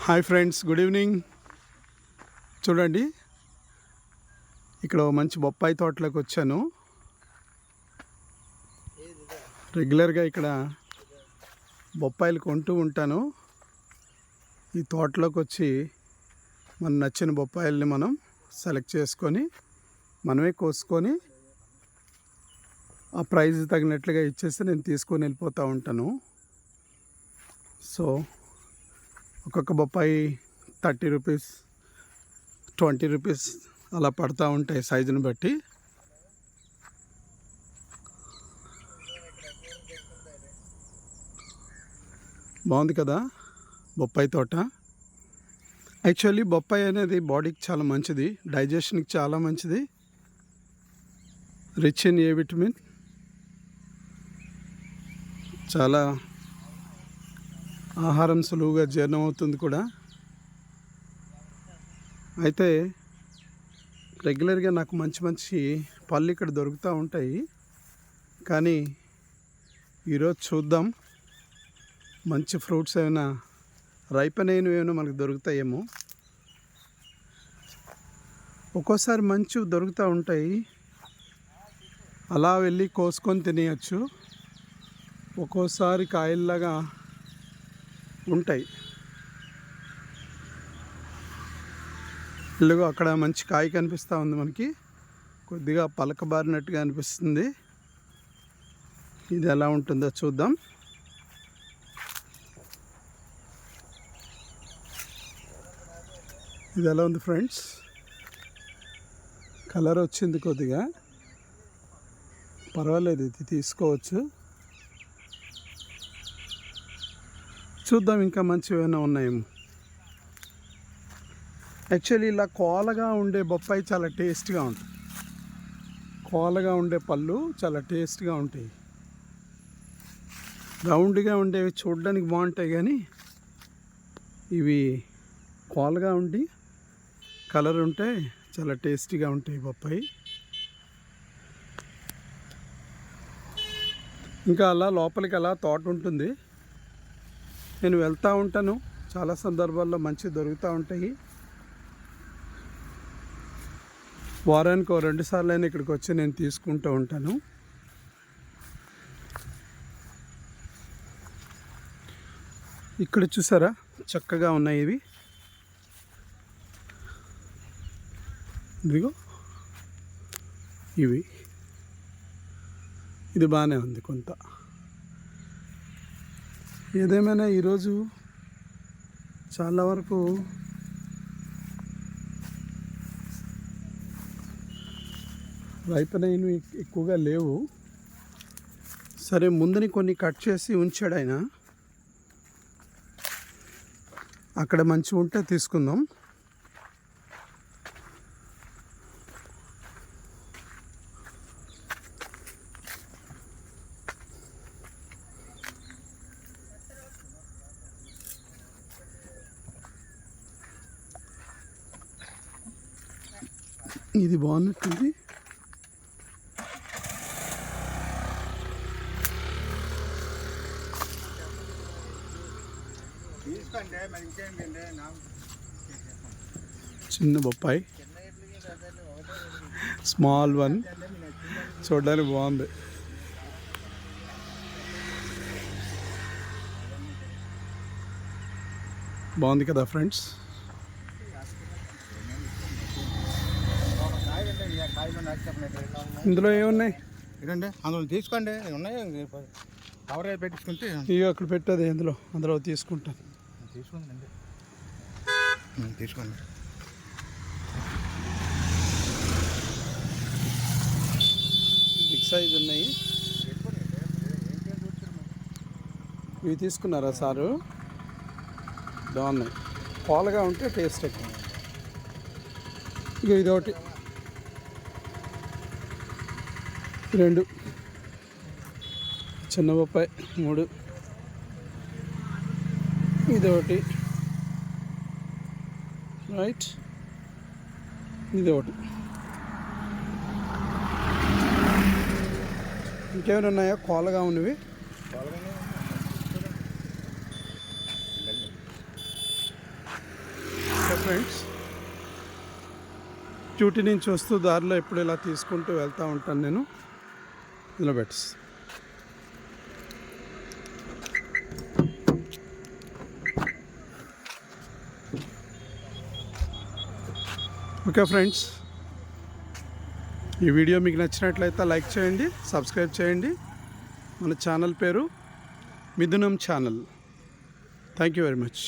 Hi friends, good evening. చూడండి, ఇక్కడ మంచి బొప్పాయి తోటలోకి వచ్చాను. రెగ్యులర్గా ఇక్కడ బొప్పాయిలు కొంటూ ఉంటాను. ఈ తోటలోకి వచ్చి మన నచ్చిన బొప్పాయిల్ని మనం సెలెక్ట్ చేసుకొని మనమే కోసుకొని ఆ ప్రైజ్ తగినట్లుగా ఇచ్చేసి నేను తీసుకొని వెళ్ళిపోతూ ఉంటాను. సో ఒక్కొక్క బొప్పాయి 30 రూపీస్, 20 రూపీస్ అలా పడుతూ ఉంటాయి సైజుని బట్టి. బాగుంది కదా బొప్పాయి తోట. యాక్చువల్లీ బొప్పాయి అనేది బాడీకి చాలా మంచిది, డైజెషన్కి చాలా మంచిది, రిచ్ ఇన్ ఏ విటమిన్, చాలా ఆహారం సులువుగా జీర్ణమవుతుంది కూడా. అయితే రెగ్యులర్గా నాకు మంచి మంచి పళ్ళు ఇక్కడ దొరుకుతూ ఉంటాయి. కానీ ఈరోజు చూద్దాం, మంచి ఫ్రూట్స్ ఏమైనా రైపన్ అయినవి ఏమైనా మనకు దొరుకుతాయేమో. ఒక్కోసారి మంచివి దొరుకుతూ ఉంటాయి, అలా వెళ్ళి కోసుకొని తినేయచ్చు. ఒక్కోసారి కాయల్లాగా ఉంటాయి. ఇల్లుగా అక్కడ మంచి కాయ కనిపిస్తూ ఉంది, మనకి కొద్దిగా పలకబారినట్టుగా అనిపిస్తుంది. ఇది ఎలా ఉంటుందో చూద్దాం. ఇది ఎలా ఉంది ఫ్రెండ్స్? కలర్ వచ్చింది కొద్దిగా, పర్వాలేదు, ఇది తీసుకోవచ్చు. చూద్దాం ఇంకా మంచివి ఏమైనా ఉన్నాయేమో. యాక్చువల్లీ ఇలా కోలగా ఉండే బొప్పాయి చాలా టేస్ట్గా ఉంటుంది. కోలగా ఉండే పళ్ళు చాలా టేస్ట్గా ఉంటాయి. రౌండ్గా ఉండేవి చూడడానికి బాగుంటాయి, కానీ ఇవి కోలగా ఉండి కలర్ ఉంటే చాలా టేస్టీగా ఉంటాయి బొప్పాయి. ఇంకా అలా లోపలికి అలా తోట ఉంటుంది, నేను వెళ్తూ ఉంటాను. చాలా సందర్భాల్లో మంచి దొరుకుతూ ఉంటాయి. వారానికి 2 సార్లు అయినా ఇక్కడికి వచ్చి నేను తీసుకుంటూ ఉంటాను. ఇక్కడ చూసారా చక్కగా ఉన్నాయి ఇవి. ఇదిగో ఇవి, ఇది బాగానే ఉంది కొంత. ఏదేమైనా ఈరోజు చాలా వరకు రైపనైనవి ఎక్కువగా లేవు. సరే, ముందుని కొన్ని కట్ చేసి ఉంచాడు ఆయన, అక్కడ మంచిగా ఉంటే తీసుకుందాం. ఇది బాగున్నట్టుంది. చిన్న బొప్పాయి, స్మాల్ వన్, చూడడానికి బాగుంది. బాగుంది కదా ఫ్రెండ్స్? ఇందులో ఏమున్నాయి? ఇదండి, అందులో తీసుకోండి, ఉన్నాయి కవర్ పెట్టించుకుంటే. ఇవి అక్కడ పెట్టదు, అందులో తీసుకుంటాను. తీసుకోండి, తీసుకోండి. బిగ్ సైజ్ ఉన్నాయి. ఇవి తీసుకున్నారా సారు? బాగున్నాయి, పాలుగా ఉంటే టేస్ట్ ఎక్కువ. ఇక ఇదొకటి, 2 చిన్న బొప్పాయి, 3, ఇదొకటి, రైట్, ఇదొకటి. ఇంకేమైనా ఉన్నాయా కోలగా ఉన్నవి? ఫ్రెండ్స్. డ్యూటీ నుంచి వస్తూ దారిలో ఎప్పుడు ఇలా తీసుకుంటూ వెళ్తూ ఉంటాను నేను. ఇలా బెట్స్. ఓకే ఫ్రెండ్స్, ఈ వీడియో మీకు నచ్చినట్లయితే లైక్ చేయండి, సబ్స్క్రైబ్ చేయండి. మన ఛానల్ పేరు Mithunam channel. Thank you very much.